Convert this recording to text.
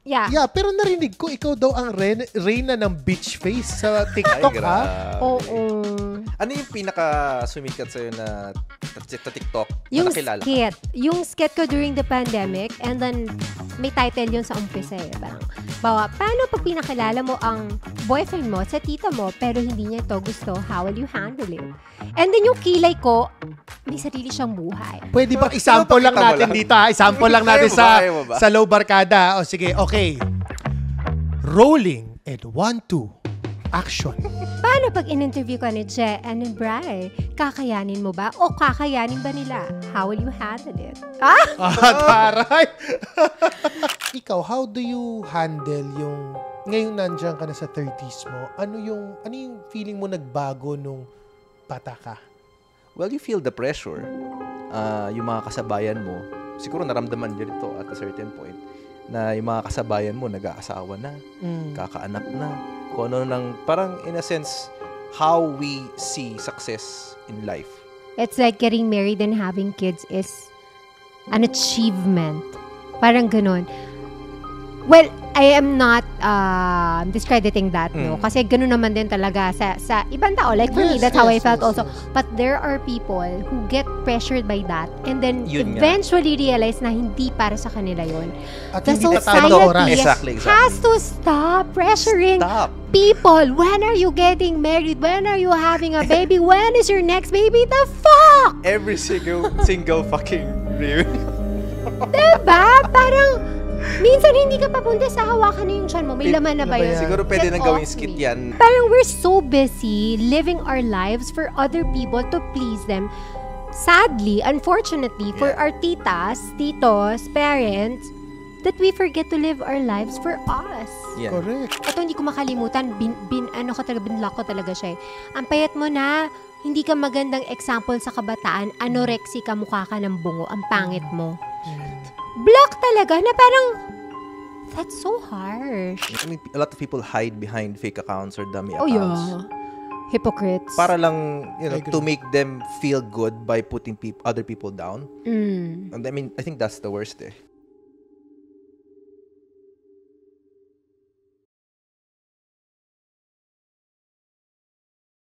Yeah, pero narinig ko, ikaw daw ang reyna ng bitch face sa TikTok, ha? Oo. Ano yung pinaka-sumikat sa'yo na TikTok Yung na nakilala ka? skit. Yung skit ko during the pandemic, and then may title yun sa umpisa eh. Parang, paano pag pinakilala mo ang boyfriend mo sa tita mo, pero hindi niya ito gusto, how will you handle it? And then yung kilay ko, may sarili siyang buhay. Pwede ba i-sample lang natin dito, ha? I-sample lang natin sa Low Barkada. O sige, okay. Rolling and 1, 2. Action. Paano pag in-interview ka ni Je and ni Bri? Kakayanin mo ba? O kakayanin ba nila? How will you handle it? Taray! Ikaw, how do you handle yung... Ngayong nandiyan ka na sa 30s mo, ano yung feeling mo nagbago nung bata ka? Well, you feel the pressure. Yung mga kasabayan mo, siguro naramdaman nyo ito at a certain point, na yung mga kasabayan mo nag-aasawa na, kakaanak na, kung ano nang, parang in a sense, how we see success in life. It's like getting married and having kids is an achievement. Parang ganun. Well, I am not discrediting that, no? Kasi ganun naman din talaga sa ibang tao. Like for me, that's how I felt also. But there are people who get pressured by that and then eventually realize na hindi para sa kanila yun. At the hindi society exactly. has to stop pressuring people. When are you getting married? When are you having a baby? When is your next baby? The fuck? Every single fucking reunion. Diba? Parang minsan hindi ka papunta sa hawakan na yung tiyan mo. May laman na ba yun? Siguro pwede nang gawing skit yan. Parang we're so busy living our lives for other people to please them. Sadly, unfortunately, for our titas, titos, parents, that we forget to live our lives for us. Yeah. Correct. Ito hindi ko makalimutan, binlock ko talaga siya eh. Ang payat mo na, hindi ka magandang example sa kabataan, anorexic ka, mukha ka ng bungo, ang pangit mo. Block talaga na parang, that's so harsh. I mean, a lot of people hide behind fake accounts or dummy Oh accounts. yeah. Hypocrites. Para lang, to make them feel good by putting other people down. And I mean, I think that's the worst eh.